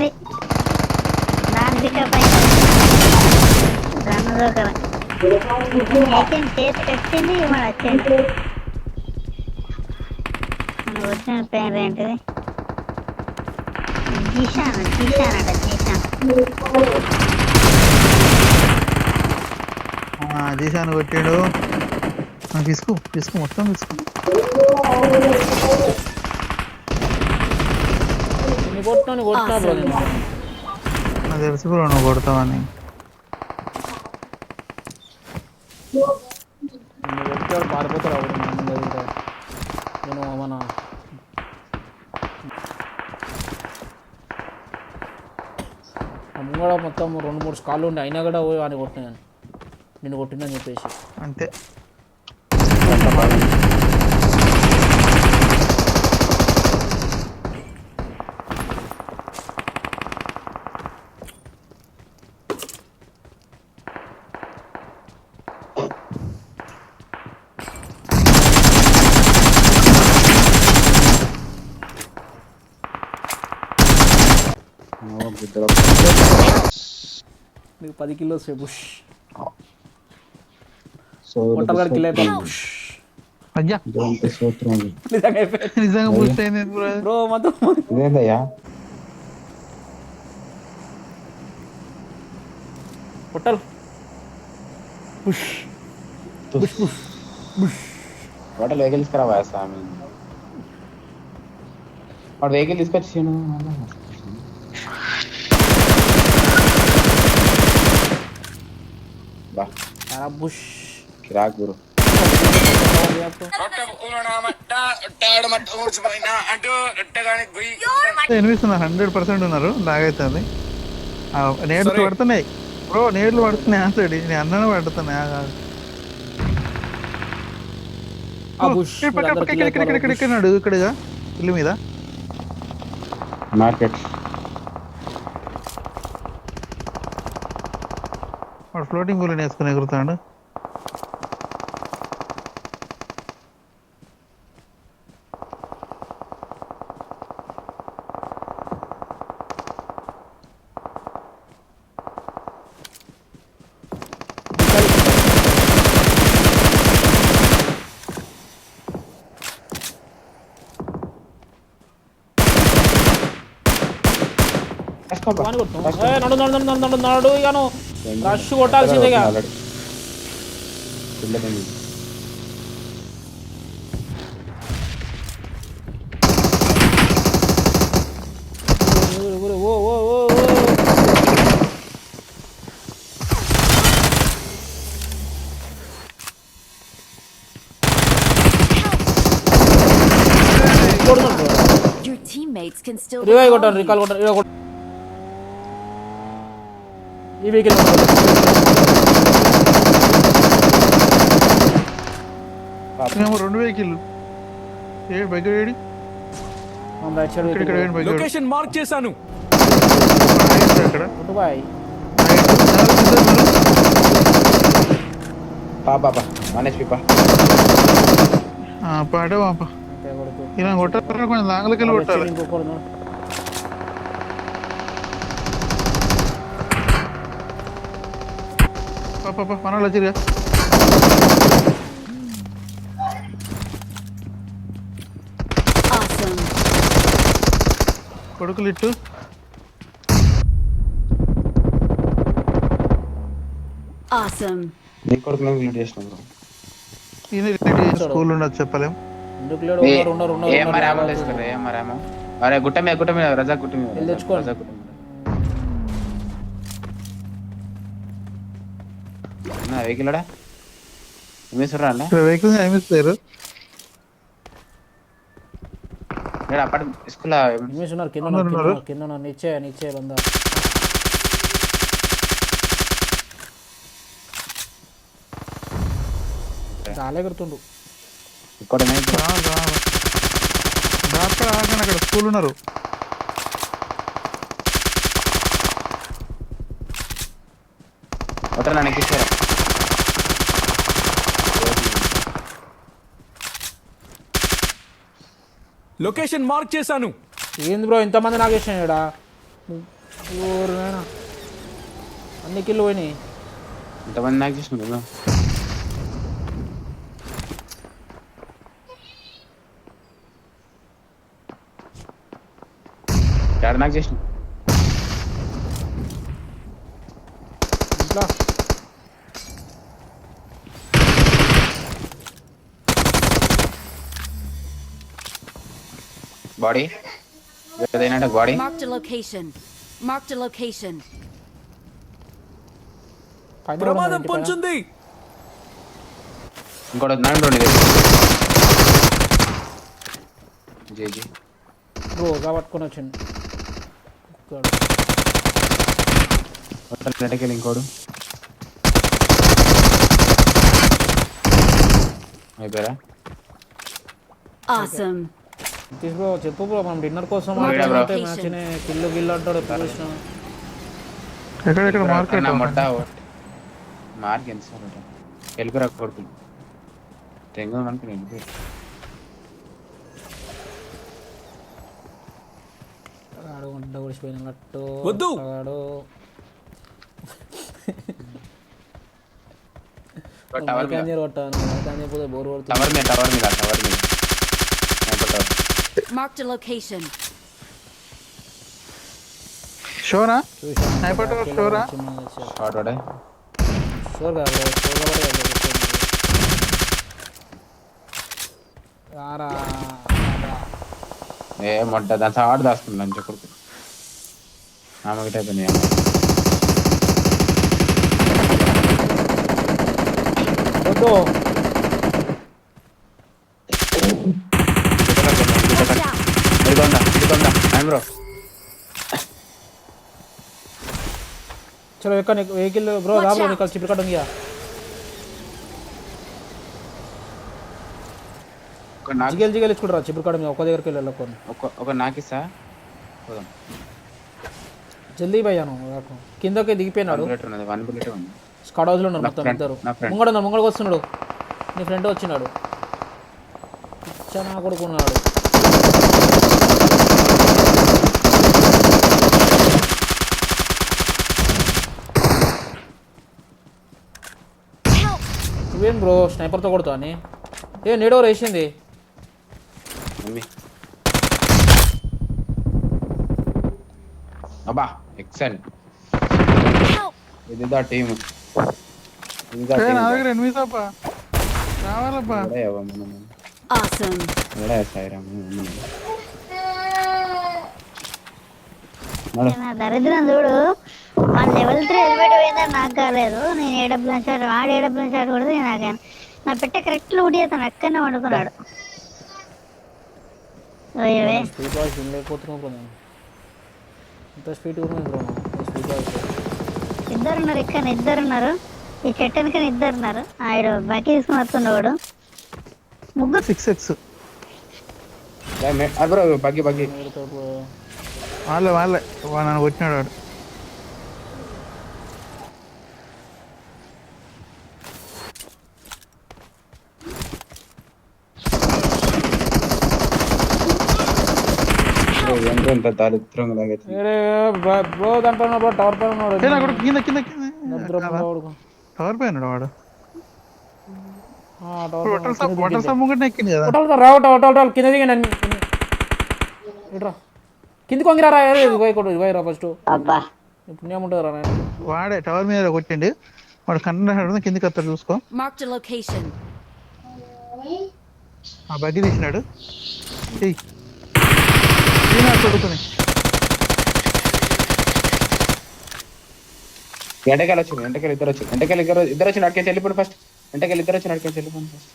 అయిపోయింది. దాని పికప్ అయింది. దాని దొరకర అయితే చేతికి వచ్చింది మన వచ్చింది. మనకు వచ్చిన పేరు ఏంటిది? జీషాన్ అంట జీషాన్. జీషాన్ కొట్టాడు. తీసుకో మొత్తం తీసుకో. నాకు తెలుసు బ్రో నువ్వు కొడతావని. పారిపోతారు నేను మన ముంగడ మొత్తం 2-3 స్కాళ్ళు ఉండే అయినా కూడా పోయి వాడిని కొట్టినాను. నేను కొట్టిందని చెప్పేసి అంతే. మీకు 10 కిలోస్ బుష్ మొట్టలు కిలో అయ్యా నిజంగా బూస్ట్ అయింది బ్రో మొత్తం పొట్టలు హోటల్ వెహికల్ తీసుకురావా స్వామి. వాడు వెహికల్ తీసుకొచ్చాను. బుష్ కిరాక్ గురు. ఎనిమిస్తున్నా 100% ఉన్నారు. లాగైతుంది. నేట్లు పడుతున్నాయి బ్రో, నేట్లు పడుతున్నాయి. ఆన్సర్ నేను అన్ననే పడుతున్నాయి. ఇక్కడగా ఇల్లు మీద మార్కెట్ వాడు ఫ్లోటింగ్ బుల్లెట్ వేసుకుని ఎగురుతాడు. నడు ఇక రష్ కొట్టాల్సిందే. రివైవ్ కొట్టాను, రికాల్ కొట్టాను. ఈ వెహికల్ 2 వెహికల్ లొకేషన్ మార్క్ చేశాను. పాడే పాప ఇలా కొట్టారు. కొంచెం లాంగలకి వెళ్ళి కొట్టాలి. పాప మనలో వచ్చిగా కొడుకులు ఇట్టు స్కూల్ ఉండదు చెప్పలేం. గుట్ట మీద రజా గుట్ట మీద వెహికల్ వెహికల్ ఏమిస్తారు. అప్పటి స్కూల్ కింద నిచ్చే బందా చాలా గుర్తుండు. అక్కడ స్కూల్ ఉన్నారు. లొకేషన్ మార్క్ చేశాను. ఏంది బ్రో ఇంతమంది నాగేషన్ ఇక్కడ ఊరు నాయనా అన్ని కిల్లు పోయినాయి. ఇంతమంది నాకు చేసిన నాకు చేసిన ఇంట్లో బాడీ ఏదైనా body Marked a location. Marked a location. పైన ప్రమాదం ఇంటి పైన. పొంచుంది. ఇంకోటి నన్ను జేజీ రోజా పట్టుకొని వచ్చిండు ఇక్కడ. మొత్తం నెటకెళ్ళి ఇంకోడు అయిపోయారా Awesome. తీసుకో చెప్పు బ్రో మనం డిన్నర్ కోసం వీడా బ్రో. మ్యాచ్నే కిల్లు గిల్లు అంటాడు ఎప్పుడు చూసినా. ఎక్కడ మార్కెట్ నా మొట్ట మార్క్ ఎంత సార్ వెళ్ళిపోరా కొడుకులు తెంగ అనుకుని వెళ్ళిపోయి ఆడు గుడ్డ గుడిసిపోయినట్టు వద్దు. ఆడు టవర్ మీద పోతే బోర్ కొడుతుంది. టవర్ మీద టవర్ మీద టవర్ మీద టవర్ Marked a location. షోరా చూసాను. Sniper tower షోరా? షార్ట్ వాడే షూర్ కాదు బ్రో, షూర్ కాబట్టి రారా ఏ మొట్ట దాని ఆడు దాస్తుంది లంచ్ కొడుకు ఆమె ఒకటి అయిపోయినాయి వద్దు. Watch out. ఇదిగోందా బ్రో చలో ఎక్కడ వెహికల్ బ్రో రా బ్రో నీకు చిప్ కట్ ఉంది ఒక నాకు జిగేల్ జిగేల్ ఇచ్చుకుంటారా చిప్ కట్ మీద ఒక దగ్గరికి వెళ్ళి వెళ్ళకొని ఒక నాకిస్తా పోదాం జల్దీ పోయాను కిందకి దిగిపోయినాడు. 1 బుల్లెట్ ఉన్నది 1 బుల్లెట్ ఉంది స్కాడ్ హౌస్లో ఉన్నారు నా మొత్తం friend, ఇద్దరు. నా friend. ముంగడికి వస్తున్నాడు నీ ఫ్రెండ్ వచ్చినాడు నా కొడుకున్నాడు. Help. నువ్వేం బ్రో స్నైపర్తో కొడుతా అని ఏ నీడోర్ వేసింది. మమ్మీ అబ్బా ఎక్సలెంట్ Help. ఇది దా టీమ్ ఇది దా నా టీమ్ దగ్గర ఎనిమిది తప్ప రావాలబ్బా. Awesome. నా దరిద్రం చూడు మన లెవెల్ 3 ఎలివేట్ పోయిందని నాకు కాలేదు. నేను ఏడబ్ల్యూ షాట్ వాడు ఏడబ్ల్యూ షాట్ కొడితే నేను ఆగాను. నా పెట్టే కరెక్ట్ లూట్ చేస్తాను అక్కడనే వండుకున్నాడు. ఓయవే స్పీడ్ వాయిస్ వినలేకపోతున్నావు బ్రో నేను. ఇంత స్పీడ్ కూడా బ్రో స్పీడ్ వాయిస్. ఇద్దరున్నారు ఇక్కడ ఇద్దరున్నారు ఈ చెట్టు వెనక ఇద్దరున్నారు. ఆడు బకి తీసుకుని వస్తున్నాడు. ముగ్గురు 6x బ్రో బగ్గి బగ్గి వాళ్ళే వాడు నన్ను కొట్టినాడు వాడు. ఎంత దారిద్రంగా లాగైతే బ్రో దాంట్లో ఉన్నాడు బ్రో టవర్ పైన ఉన్నాడు. ఏ నా కొడుకు కింద కింద నిద్రపోతున్నాడు. టవర్ పైన వాడు. టవర్ వాటర్ సబ్ ముంగట ఎక్కింది కదా. రావు కింద దిగండి ఇట్రా కిందికి వంగిరారా పోయిరా ఫస్ట్ అబ్బా ఇప్పుడు ఏముంటుంది రా నాయన. వాడే టవర్ మీద కొట్టిండు వాడు కన్నా కిందికి వస్తాడు చూసుకో. Marked a location. ఆ బగ్గి తీసినాడు కొడుకుని. ఎంటకెళ్ళి వచ్చింది ఎంటకెళ్ళి ఇద్దరు వచ్చి ఎంటకెళ్ళి ఇద్దరు వచ్చి నడికేసి వెళ్ళిపోండి ఫస్ట్ ఎంటకెళ్ళి ఇద్దరు వచ్చి నడికేసి వెళ్ళిపోండి ఫస్ట్